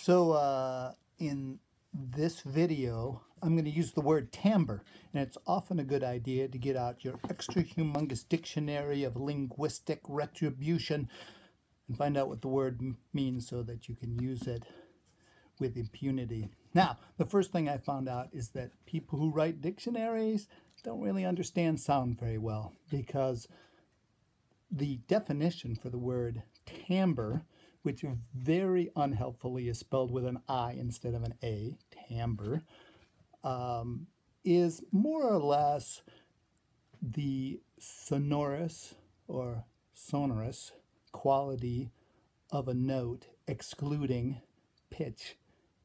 In this video, I'm going to use the word timbre, and it's often a good idea to get out your extra humongous dictionary of linguistic retribution and find out what the word means so that you can use it with impunity. Now, the first thing I found out is that people who write dictionaries don't really understand sound very well, because the definition for the word timbre, which very unhelpfully is spelled with an I instead of an A, timbre, is more or less the sonorous or sonorous quality of a note excluding pitch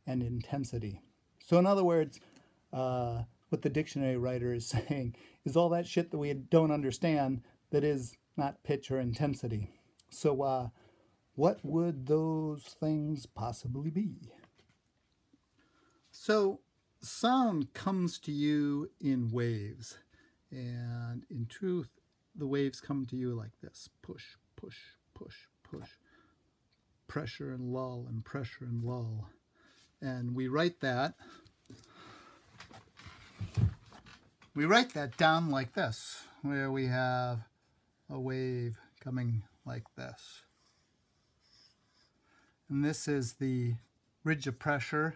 and intensity. So in other words, what the dictionary writer is saying is all that shit that we don't understand that is not pitch or intensity. So what would those things possibly be? So sound comes to you in waves, and in truth the waves come to you like this: push, push, push, push, pressure and lull, and pressure and lull. And we write that down like this, where we have a wave coming like this. And this is the ridge of pressure,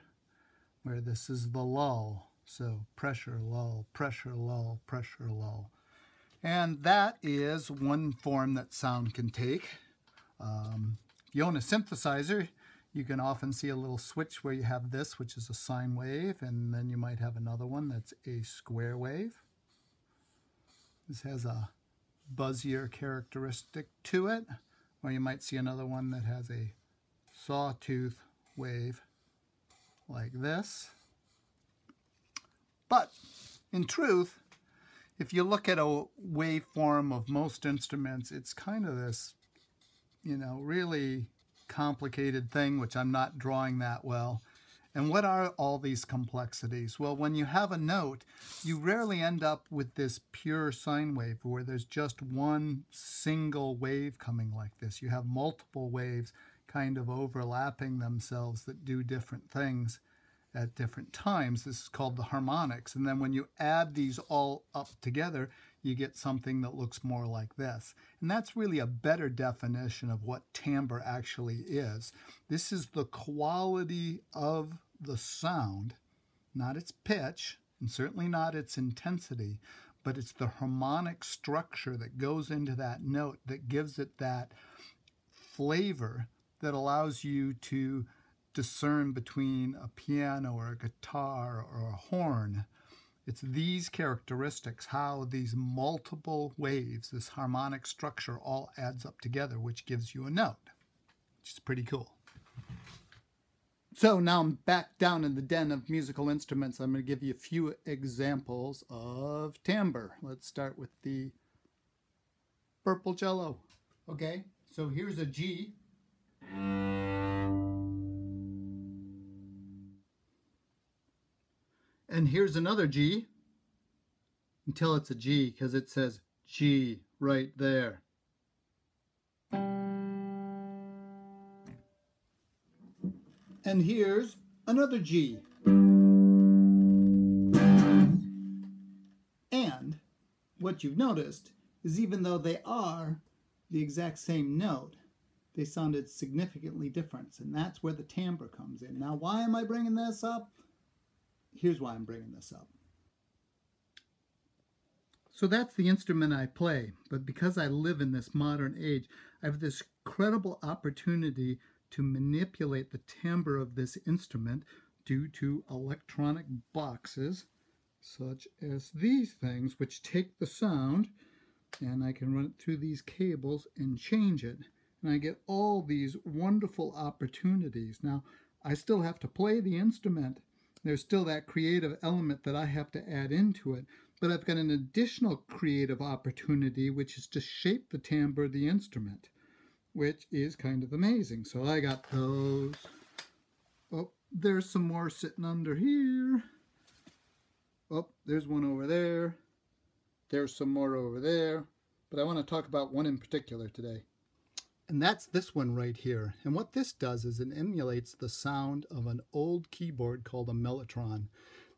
where this is the lull. So pressure, lull, pressure, lull, pressure, lull. And that is one form that sound can take. If you own a synthesizer, you can often see a little switch where you have this, which is a sine wave, and then you might have another one that's a square wave. This has a buzzier characteristic to it, or you might see another one that has a sawtooth wave like this. But in truth, if you look at a waveform of most instruments, it's kind of this, really complicated thing, which I'm not drawing that well. And what are all these complexities? Well, when you have a note, you rarely end up with this pure sine wave where there's just one single wave coming like this. You have multiple waves kind of overlapping themselves that do different things at different times. This is called the harmonics. And then when you add these all up together, you get something that looks more like this. And that's really a better definition of what timbre actually is. This is the quality of the sound, not its pitch, and certainly not its intensity, but it's the harmonic structure that goes into that note that gives it that flavor that allows you to discern between a piano or a guitar or a horn. It's these characteristics, how these multiple waves, this harmonic structure all adds up together, which gives you a note, which is pretty cool. So now I'm back down in the den of musical instruments. I'm going to give you a few examples of timbre. Let's start with the purple cello. Okay, so here's a G. And here's another G, until it's a G, because it says G right there. And here's another G. And what you've noticed is even though they are the exact same note, they sounded significantly different, and that's where the timbre comes in. Now, why am I bringing this up? Here's why I'm bringing this up. So that's the instrument I play, but because I live in this modern age, I have this incredible opportunity to manipulate the timbre of this instrument due to electronic boxes, such as these things, which take the sound, and I can run it through these cables and change it. And I get all these wonderful opportunities. Now, I still have to play the instrument. There's still that creative element that I have to add into it, but I've got an additional creative opportunity, which is to shape the timbre of the instrument, which is kind of amazing. So I got those. Oh, there's some more sitting under here. Oh, there's one over there. There's some more over there. But I want to talk about one in particular today. And that's this one right here. And what this does is it emulates the sound of an old keyboard called a mellotron.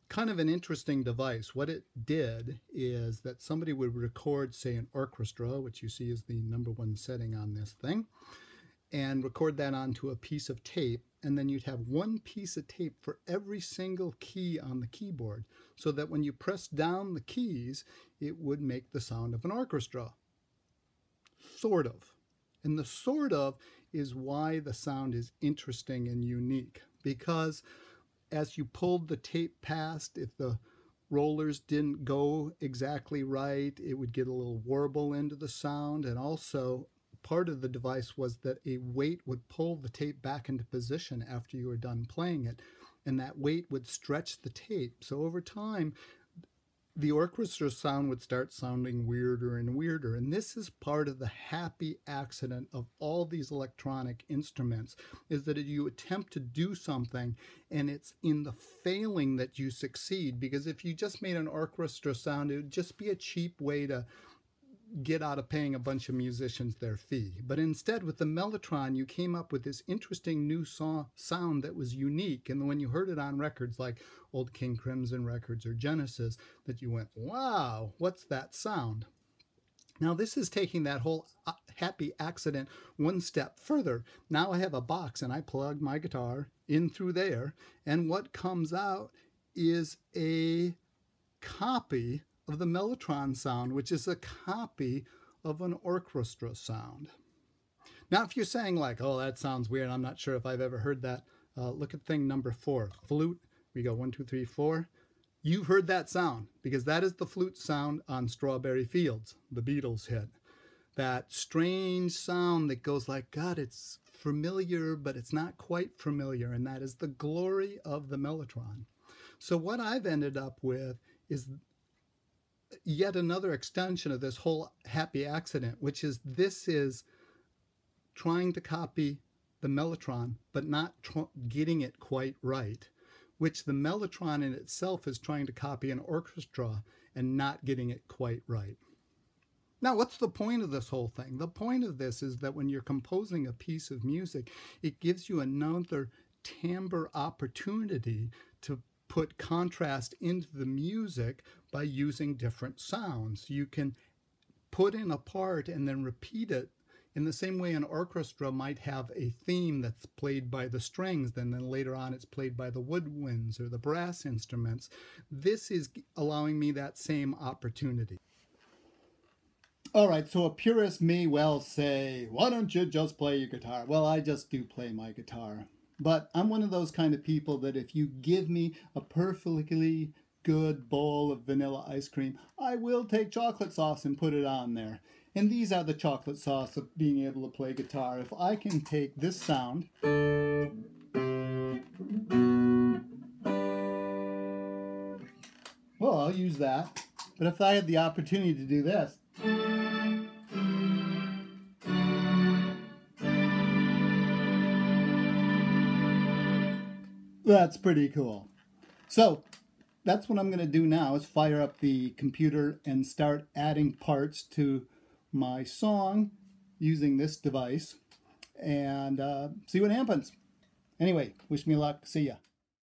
Kind of an interesting device. What it did is that somebody would record, say, an orchestra, which you see is the #1 setting on this thing, and record that onto a piece of tape, and then you'd have one piece of tape for every single key on the keyboard, so that when you press down the keys, it would make the sound of an orchestra. Sort of. And the sort of is why the sound is interesting and unique, because as you pulled the tape past, if the rollers didn't go exactly right, it would get a little warble into the sound. And also, part of the device was that a weight would pull the tape back into position after you were done playing it, and that weight would stretch the tape. So over time, the orchestra sound would start sounding weirder and weirder. And this is part of the happy accident of all these electronic instruments, is that you attempt to do something and it's in the failing that you succeed. Because if you just made an orchestra sound, it would just be a cheap way to get out of paying a bunch of musicians their fee. But instead, with the mellotron, you came up with this interesting new sound that was unique. And when you heard it on records like old King Crimson records or Genesis, that you went, wow, what's that sound? Now this is taking that whole happy accident one step further. Now I have a box and I plug my guitar in through there, and what comes out is a copy of the mellotron sound, which is a copy of an orchestra sound. Now, if you're saying like, oh, that sounds weird, I'm not sure if I've ever heard that, look at thing number 4, flute. We go 1, 2, 3, 4. You've heard that sound, because that is the flute sound on Strawberry Fields, the Beatles hit. That strange sound that goes like, God, it's familiar, but it's not quite familiar, and that is the glory of the mellotron. So what I've ended up with is yet another extension of this whole happy accident, which is this is trying to copy the mellotron, but not getting it quite right, which the mellotron in itself is trying to copy an orchestra and not getting it quite right. Now, what's the point of this whole thing? The point of this is that when you're composing a piece of music, it gives you another timbre opportunity to put contrast into the music by using different sounds. You can put in a part and then repeat it in the same way an orchestra might have a theme that's played by the strings, then later on it's played by the woodwinds or the brass instruments. This is allowing me that same opportunity. All right, so a purist may well say, why don't you just play your guitar? Well, I just do play my guitar. But I'm one of those kind of people that if you give me a perfectly good bowl of vanilla ice cream, I will take chocolate sauce and put it on there. And these are the chocolate sauce of being able to play guitar. If I can take this sound, well, I'll use that. But if I had the opportunity to do this, that's pretty cool. So that's what I'm going to do now, is fire up the computer and start adding parts to my song using this device and see what happens. Anyway, wish me luck. See ya.